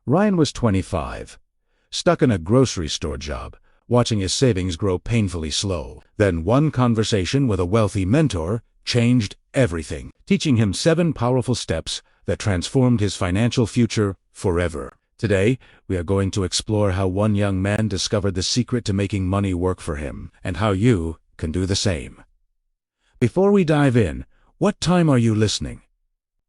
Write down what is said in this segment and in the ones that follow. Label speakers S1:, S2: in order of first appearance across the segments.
S1: Ryan was 25, stuck in a grocery store job, watching his savings grow painfully slow. Then one conversation with a wealthy mentor changed everything, teaching him 7 powerful steps that transformed his financial future forever. Today, we are going to explore how one young man discovered the secret to making money work for him, and how you can do the same. Before we dive in, what time are you listening?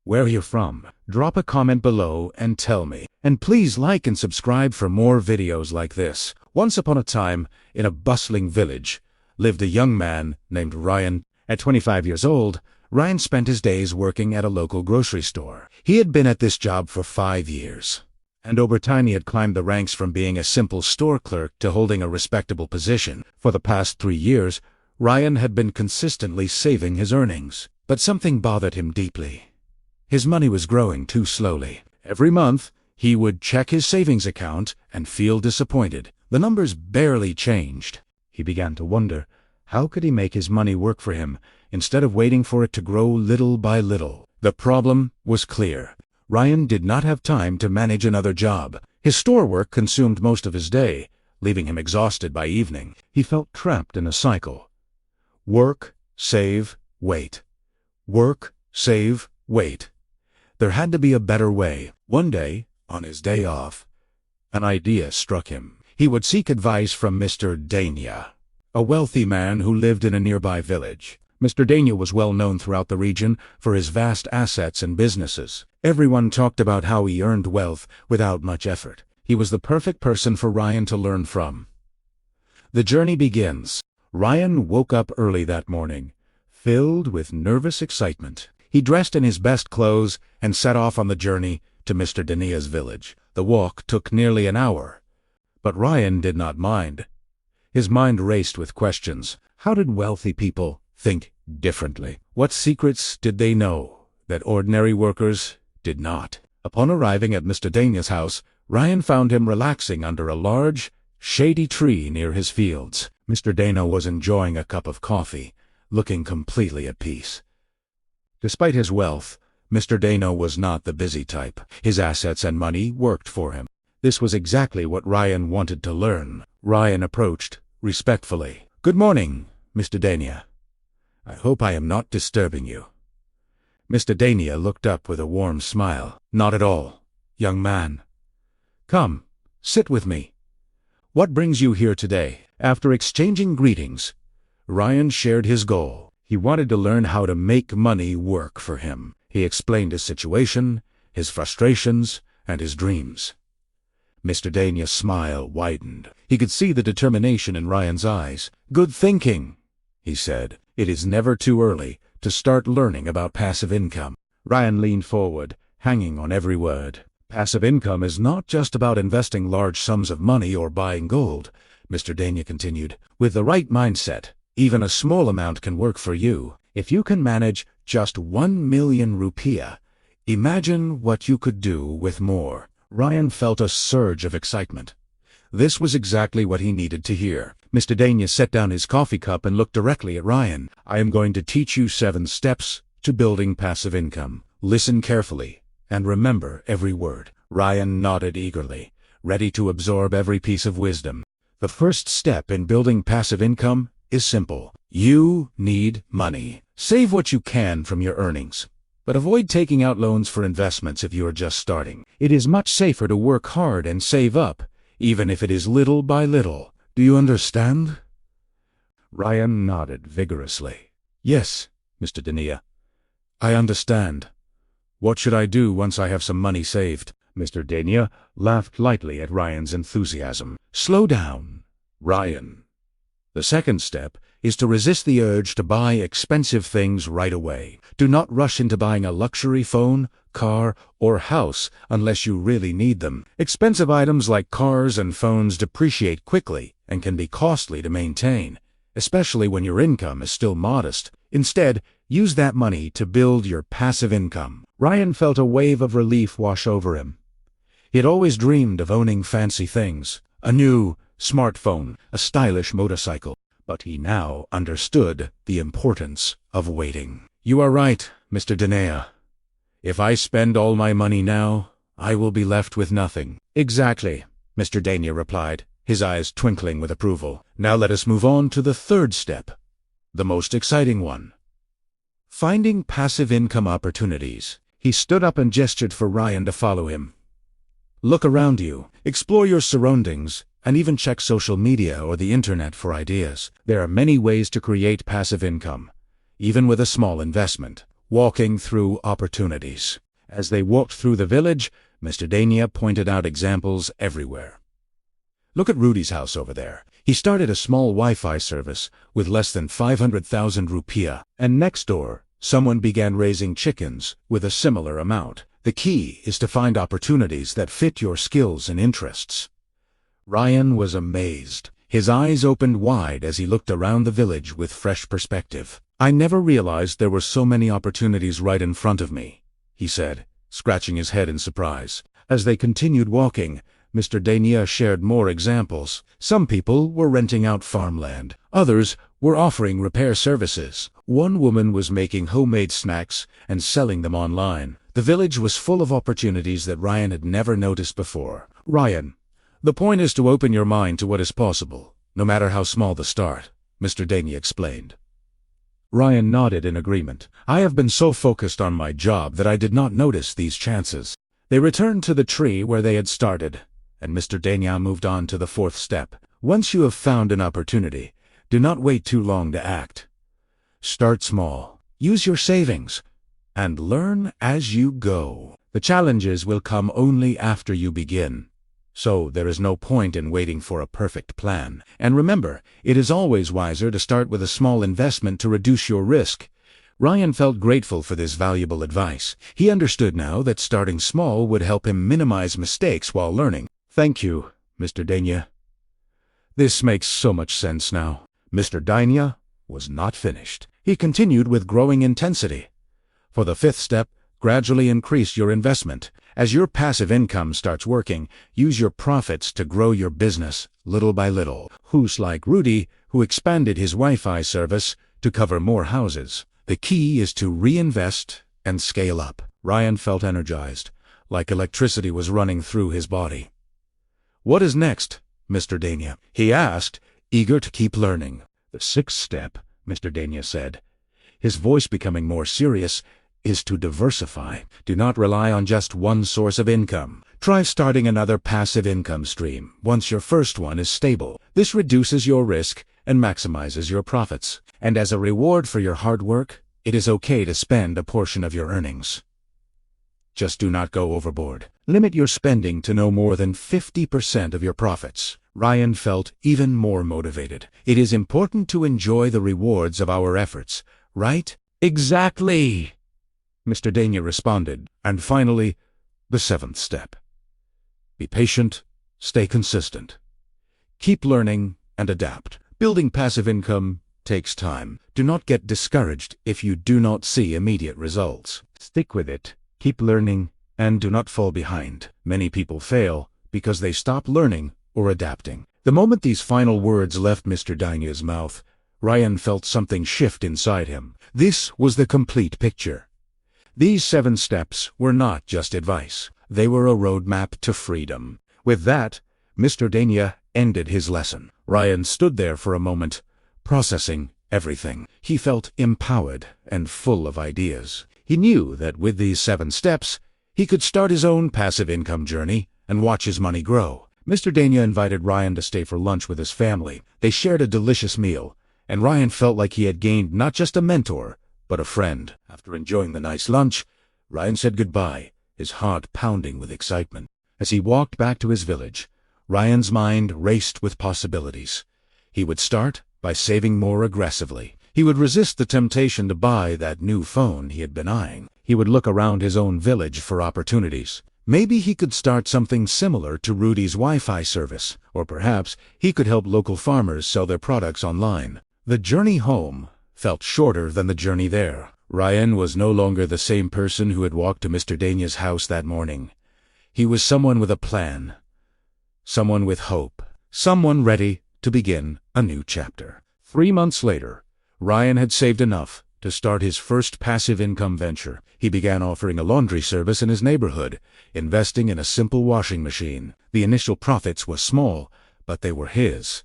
S1: Where are you from? Drop a comment below and tell me. And please like and subscribe for more videos like this. Once upon a time, in a bustling village, lived a young man named Ryan. At 25 years old, Ryan spent his days working at a local grocery store. He had been at this job for 5 years, and over time he had climbed the ranks from being a simple store clerk to holding a respectable position. For the past 3 years, Ryan had been consistently saving his earnings, but something bothered him deeply. His money was growing too slowly. Every month, he would check his savings account and feel disappointed. The numbers barely changed. He began to wonder, how could he make his money work for him instead of waiting for it to grow little by little? The problem was clear. Ryan did not have time to manage another job. His store work consumed most of his day, leaving him exhausted by evening. He felt trapped in a cycle. Work, save, wait. Work, save, wait. There had to be a better way. One day, on his day off, an idea struck him. He would seek advice from Mr. Dania, a wealthy man who lived in a nearby village. Mr. Dania was well known throughout the region for his vast assets and businesses. Everyone talked about how he earned wealth without much effort. He was the perfect person for Ryan to learn from. The journey begins. Ryan woke up early that morning, filled with nervous excitement. He dressed in his best clothes and set off on the journey to Mr. Dania's village. The walk took nearly an hour, but Ryan did not mind. His mind raced with questions. How did wealthy people think differently? What secrets did they know that ordinary workers did not? Upon arriving at Mr. Dania's house, Ryan found him relaxing under a large, shady tree near his fields. Mr. Dania was enjoying a cup of coffee, looking completely at peace. Despite his wealth, Mr. Dania was not the busy type. His assets and money worked for him. This was exactly what Ryan wanted to learn. Ryan approached respectfully. "Good morning, Mr. Dania. I hope I am not disturbing you." Mr. Dania looked up with a warm smile. "Not at all, young man. Come, sit with me. What brings you here today?" After exchanging greetings, Ryan shared his goal. He wanted to learn how to make money work for him. He explained his situation, his frustrations, and his dreams. Mr. Dania's smile widened. He could see the determination in Ryan's eyes. "Good thinking," he said. "It is never too early to start learning about passive income." Ryan leaned forward, hanging on every word. "Passive income is not just about investing large sums of money or buying gold," Mr. Dania continued. "With the right mindset, even a small amount can work for you. If you can manage just 1 million rupiah, imagine what you could do with more." Ryan felt a surge of excitement. This was exactly what he needed to hear. Mr. Dania set down his coffee cup and looked directly at Ryan. "I am going to teach you 7 steps to building passive income. Listen carefully and remember every word." Ryan nodded eagerly, ready to absorb every piece of wisdom. The first step in building passive income is simple. You need money. Save what you can from your earnings, but avoid taking out loans for investments if you are just starting. It is much safer to work hard and save up, even if it is little by little. Do you understand? Ryan nodded vigorously. "Yes, Mr. Dania. I understand. What should I do once I have some money saved?" Mr. Dania laughed lightly at Ryan's enthusiasm. "Slow down, Ryan. The second step is to resist the urge to buy expensive things right away. Do not rush into buying a luxury phone, car, or house unless you really need them. Expensive items like cars and phones depreciate quickly and can be costly to maintain, especially when your income is still modest. Instead, use that money to build your passive income." Ryan felt a wave of relief wash over him. He had always dreamed of owning fancy things, a new smartphone, a stylish motorcycle, but he now understood the importance of waiting. "You are right, Mr. Dania. If I spend all my money now, I will be left with nothing. Exactly, Mr. Dania replied, his eyes twinkling with approval. Now let us move on to the third step, the most exciting one. Finding passive income opportunities. He stood up and gestured for Ryan to follow him. Look around you, explore your surroundings, and even check social media or the internet for ideas. There are many ways to create passive income, even with a small investment. Walking through opportunities. As they walked through the village, Mr. Dania pointed out examples everywhere. Look at Rudy's house over there. He started a small Wi-Fi service with less than 500,000 rupiah, and next door, someone began raising chickens with a similar amount. The key is to find opportunities that fit your skills and interests. Ryan was amazed. His eyes opened wide as he looked around the village with fresh perspective. I never realized there were so many opportunities right in front of me, he said, scratching his head in surprise. As they continued walking, Mr. Dania shared more examples. Some people were renting out farmland. Others were offering repair services. One woman was making homemade snacks and selling them online. The village was full of opportunities that Ryan had never noticed before. Ryan, the point is to open your mind to what is possible, no matter how small the start, Mr. Dania explained. Ryan nodded in agreement. I have been so focused on my job that I did not notice these chances. They returned to the tree where they had started, and Mr. Dania moved on to the fourth step. Once you have found an opportunity, do not wait too long to act. Start small, use your savings, and learn as you go. The challenges will come only after you begin. So there is no point in waiting for a perfect plan. And remember, it is always wiser to start with a small investment to reduce your risk. Ryan felt grateful for this valuable advice. He understood now that starting small would help him minimize mistakes while learning. Thank you, Mr. Dania. This makes so much sense now. Mr. Dania was not finished. He continued with growing intensity. For the fifth step, gradually increase your investment. As your passive income starts working, use your profits to grow your business little by little. Who's like Rudy, who expanded his Wi-Fi service to cover more houses. The key is to reinvest and scale up. Ryan felt energized, like electricity was running through his body. What is next, Mr. Dania? He asked, eager to keep learning. The sixth step, Mr. Dania said, his voice becoming more serious, is to diversify. Do not rely on just one source of income. Try starting another passive income stream once your first one is stable. This reduces your risk and maximizes your profits. And as a reward for your hard work, it is okay to spend a portion of your earnings. Just do not go overboard. Limit your spending to no more than 50% of your profits. Ryan felt even more motivated. It is important to enjoy the rewards of our efforts, right? Exactly, Mr. Dania responded. And finally, the seventh step. Be patient, stay consistent. Keep learning and adapt. Building passive income takes time. Do not get discouraged if you do not see immediate results. Stick with it, keep learning, and do not fall behind. Many people fail because they stop learning or adapting. The moment these final words left Mr. Dania's mouth, Ryan felt something shift inside him. This was the complete picture. These 7 steps were not just advice. They were a roadmap to freedom. With that, Mr. Dania ended his lesson. Ryan stood there for a moment, processing everything. He felt empowered and full of ideas. He knew that with these 7 steps, he could start his own passive income journey and watch his money grow. Mr. Dania invited Ryan to stay for lunch with his family. They shared a delicious meal, and Ryan felt like he had gained not just a mentor, but a friend. After enjoying the nice lunch, Ryan said goodbye, his heart pounding with excitement. As he walked back to his village, Ryan's mind raced with possibilities. He would start by saving more aggressively. He would resist the temptation to buy that new phone he had been eyeing. He would look around his own village for opportunities. Maybe he could start something similar to Rudy's Wi-Fi service, or perhaps he could help local farmers sell their products online. The journey home felt shorter than the journey there. Ryan was no longer the same person who had walked to Mr. Dania's house that morning. He was someone with a plan, someone with hope, someone ready to begin a new chapter. 3 months later, Ryan had saved enough to start his first passive income venture. He began offering a laundry service in his neighborhood, investing in a simple washing machine. The initial profits were small, but they were his.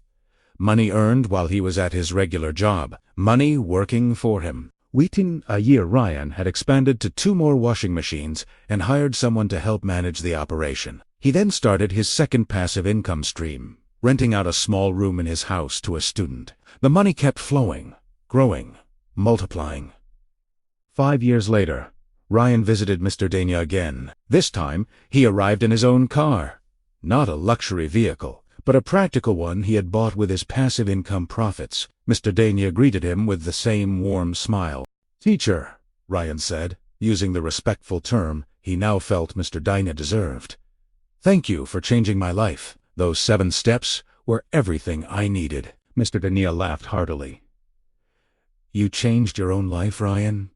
S1: Money earned while he was at his regular job. Money working for him. Within a year, Ryan had expanded to 2 more washing machines and hired someone to help manage the operation. He then started his second passive income stream, renting out a small room in his house to a student. The money kept flowing, growing, multiplying. 5 years later, Ryan visited Mr. Dania again. This time, he arrived in his own car. Not a luxury vehicle, but a practical one he had bought with his passive income profits. Mr. Dania greeted him with the same warm smile. "Teacher," Ryan said, using the respectful term he now felt Mr. Dania deserved. "Thank you for changing my life. Those 7 steps were everything I needed." Mr. Dania laughed heartily. "You changed your own life, Ryan?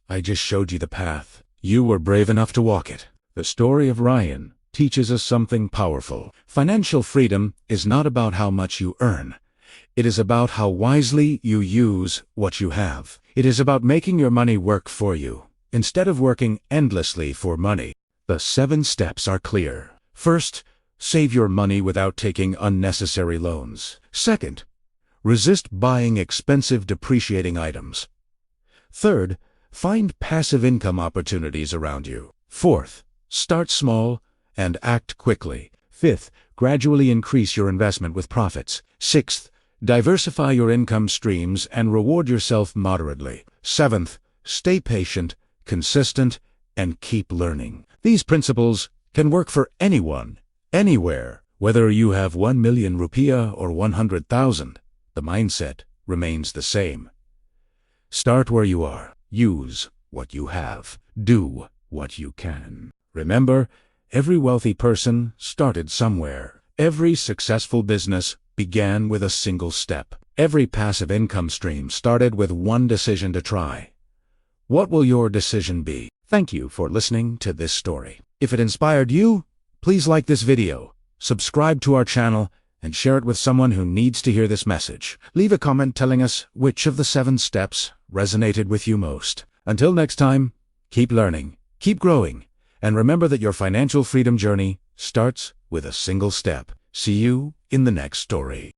S1: I just showed you the path. You were brave enough to walk it." The story of Ryan teaches us something powerful. Financial freedom is not about how much you earn. It is about how wisely you use what you have. It is about making your money work for you, instead of working endlessly for money. The 7 steps are clear. First, save your money without taking unnecessary loans. Second, resist buying expensive depreciating items. Third, find passive income opportunities around you. Fourth, start small and act quickly. Fifth, gradually increase your investment with profits. Sixth, diversify your income streams and reward yourself moderately. Seventh, stay patient, consistent, and keep learning. These principles can work for anyone, anywhere. Whether you have 1 million rupiah or 100,000, the mindset remains the same. Start where you are. Use what you have. Do what you can. Remember, every wealthy person started somewhere. Every successful business began with a single step. Every passive income stream started with one decision to try. What will your decision be? Thank you for listening to this story. If it inspired you, please like this video, subscribe to our channel, and share it with someone who needs to hear this message. Leave a comment telling us which of the 7 steps resonated with you most. Until next time, keep learning, keep growing, and remember that your financial freedom journey starts with a single step. See you in the next story.